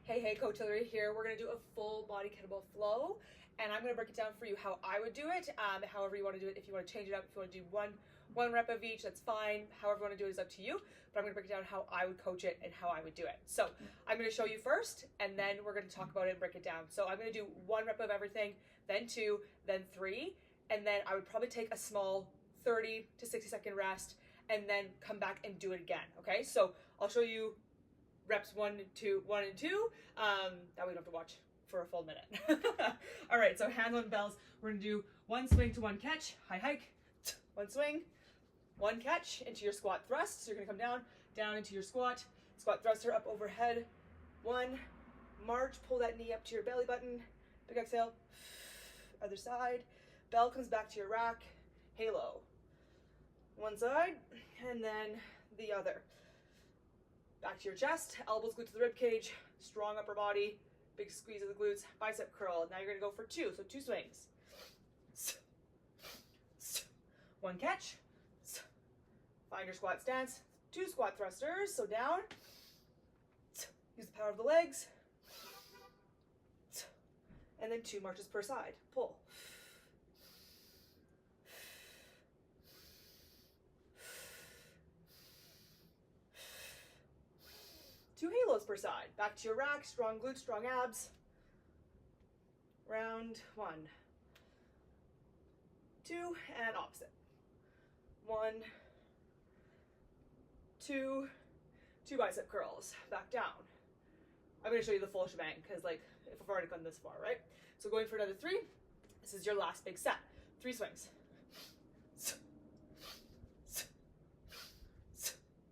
Hey, Coach Hillary here. We're gonna do a full body kettlebell flow, and I'm gonna break it down for you how I would do it. However you want to do it. If you want to change it up, if you want to do one rep of each, that's fine. However you want to do it is up to you. But I'm gonna break it down how I would coach it and how I would do it. So I'm gonna show you first, and then we're gonna talk about it and break it down. So I'm gonna do 1 rep of everything, then 2, then 3, and then I would probably take a small 30 to 60 second rest, and then come back and do it again. Okay, so I'll show you reps 1 and 2, that we don't have to watch for a full minute. All right, so hands on bells. We're gonna do 1 swing to 1 catch, high hike, 1 swing, 1 catch into your squat thrust. So you're gonna come down into your squat thruster up overhead. 1, march, pull that knee up to your belly button, big exhale, other side, bell comes back to your rack, halo. 1 side, and then the other. Back to your chest, elbows glued to the rib cage, strong upper body, big squeeze of the glutes, bicep curl. Now you're gonna go for 2, so 2 swings. 1 catch, find your squat stance, 2 squat thrusters, so down, use the power of the legs, and then 2 marches per side, pull. 2 halos per side. Back to your rack, strong glutes, strong abs. Round 1, 2, and opposite. 1, 2, 2 bicep curls. Back down. I'm gonna show you the full shebang because, like, if I've already gone this far, right? So going for another 3. This is your last big set. 3 swings.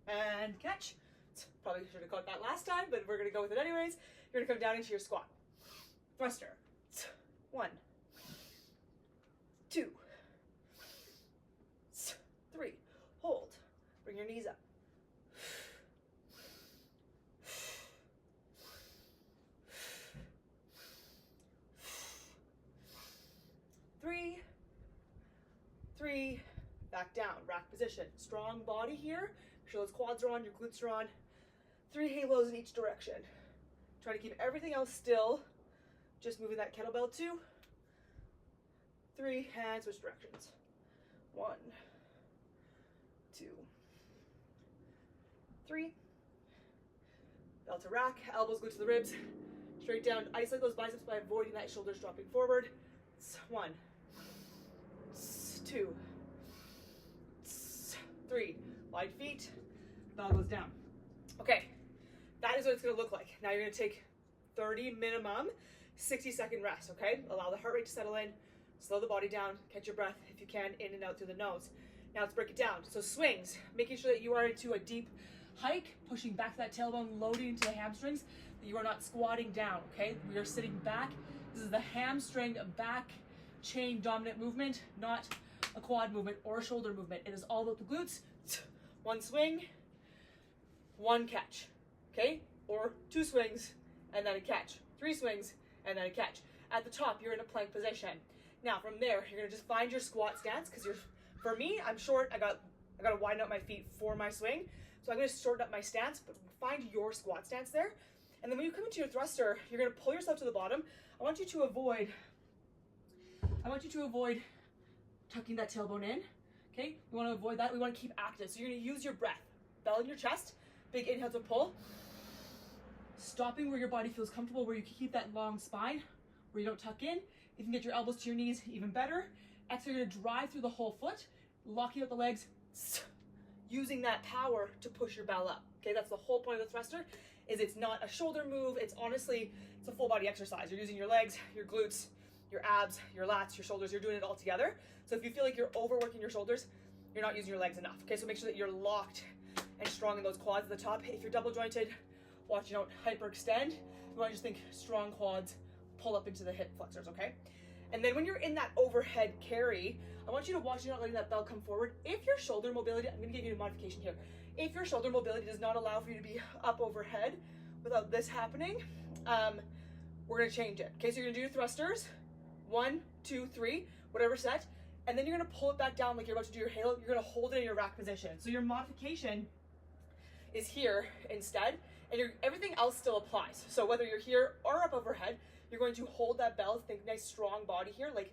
And catch. Probably should have caught that last time, but we're gonna go with it anyways. You're gonna come down into your squat. Thruster. 1, 2, 3. Hold. Bring your knees up. 3, 3. Back down. Rack position. Strong body here. Make sure those quads are on, your glutes are on. 3 halos in each direction. Try to keep everything else still. Just moving that kettlebell 2, 3, and switch directions. 1, 2, 3. Bell to rack, elbows glued to the ribs. Straight down, isolate those biceps by avoiding that shoulders dropping forward. 1, 2, 3. Wide feet, bell goes down. Okay. That is what it's gonna look like. Now you're gonna take 30 minimum, 60-second rest, okay? Allow the heart rate to settle in, slow the body down, catch your breath if you can, in and out through the nose. Now let's break it down. So swings, making sure that you are into a deep hike, pushing back that tailbone, loading into the hamstrings, that you are not squatting down, okay? We are sitting back. This is the hamstring back chain dominant movement, not a quad movement or a shoulder movement. It is all about the glutes. 1 swing, 1 catch. Okay, or 2 swings and then a catch, 3 swings and then a catch. At the top, you're in a plank position. Now from there, you're gonna just find your squat stance because for me, I'm short. I gotta widen out my feet for my swing, so I'm gonna shorten up my stance. But find your squat stance there, and then when you come into your thruster, you're gonna pull yourself to the bottom. I want you to avoid tucking that tailbone in. Okay, we want to avoid that. We want to keep active. So you're gonna use your breath, bell in your chest, big inhale to pull. Stopping where your body feels comfortable, where you can keep that long spine, where you don't tuck in. If you can get your elbows to your knees, even better. Exhale, you're gonna drive through the whole foot, locking out the legs, using that power to push your bell up. Okay, that's the whole point of the thruster, is it's not a shoulder move, it's a full body exercise. You're using your legs, your glutes, your abs, your lats, your shoulders, you're doing it all together. So if you feel like you're overworking your shoulders, you're not using your legs enough. Okay, so make sure that you're locked and strong in those quads at the top. If you're double jointed, watch you don't hyperextend. You want to just think strong quads, pull up into the hip flexors, okay? And then when you're in that overhead carry, I want you to watch you're not letting that bell come forward. If your shoulder mobility, I'm gonna give you a modification here. If your shoulder mobility does not allow for you to be up overhead without this happening, we're gonna change it. Okay, so you're gonna do your thrusters, 1, 2, 3, whatever set, and then you're gonna pull it back down like you're about to do your halo. You're gonna hold it in your rack position. So your modification is here instead, and everything else still applies. So whether you're here or up overhead, you're going to hold that bell, think nice strong body here, like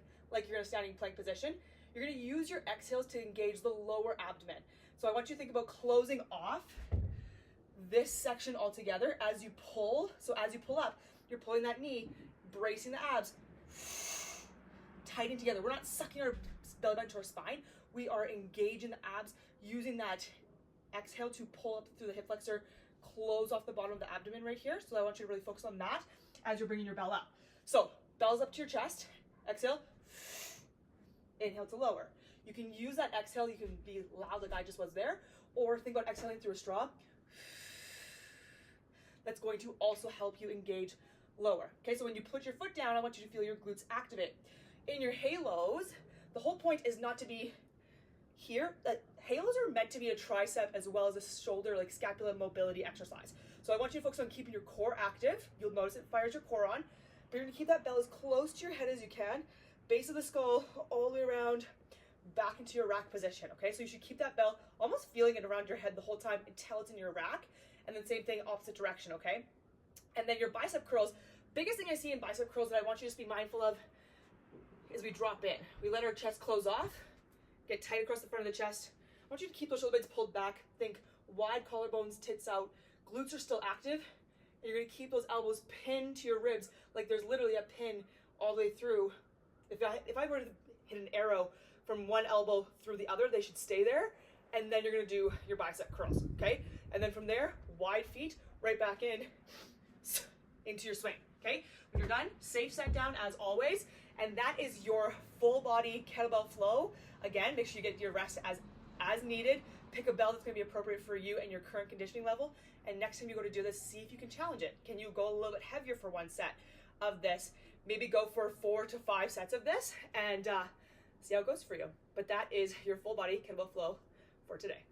you're in a standing plank position. You're going to use your exhales to engage the lower abdomen. So I want you to think about closing off this section altogether as you pull. So as you pull up, you're pulling that knee, bracing the abs, tighten together. We're not sucking our belly button to our spine. We are engaging the abs, using that exhale to pull up through the hip flexor, close off the bottom of the abdomen right here. So I want you to really focus on that as you're bringing your bell up. So bells up to your chest, exhale, inhale to lower. You can use that exhale, you can be loud like I just was there, or think about exhaling through a straw. That's going to also help you engage lower. Okay, so when you put your foot down, I want you to feel your glutes activate. In your halos, the whole point is not to be here. Halos are meant to be a tricep as well as a shoulder, like scapular mobility exercise. So I want you to focus on keeping your core active. You'll notice it fires your core on, but you're gonna keep that bell as close to your head as you can, base of the skull all the way around, back into your rack position, okay? So you should keep that bell almost feeling it around your head the whole time until it's in your rack, and then same thing, opposite direction, okay? And then your bicep curls, biggest thing I see in bicep curls that I want you to just be mindful of is we drop in. We let our chest close off, get tight across the front of the chest. I want you to keep those shoulder blades pulled back, think wide collarbones, tits out, glutes are still active, and you're gonna keep those elbows pinned to your ribs, like there's literally a pin all the way through. If I were to hit an arrow from one elbow through the other, they should stay there, and then you're gonna do your bicep curls, okay? And then from there, wide feet, right back in, into your swing, okay? When you're done, safe set down as always, and that is your full body kettlebell flow. Again, make sure you get your rest as needed. Pick a bell that's gonna be appropriate for you and your current conditioning level, and next time you go to do this, see if you can challenge it. Can you go a little bit heavier for one set of this? Maybe go for 4 to 5 sets of this, and see how it goes for you. But that is your full body kettlebell flow for today.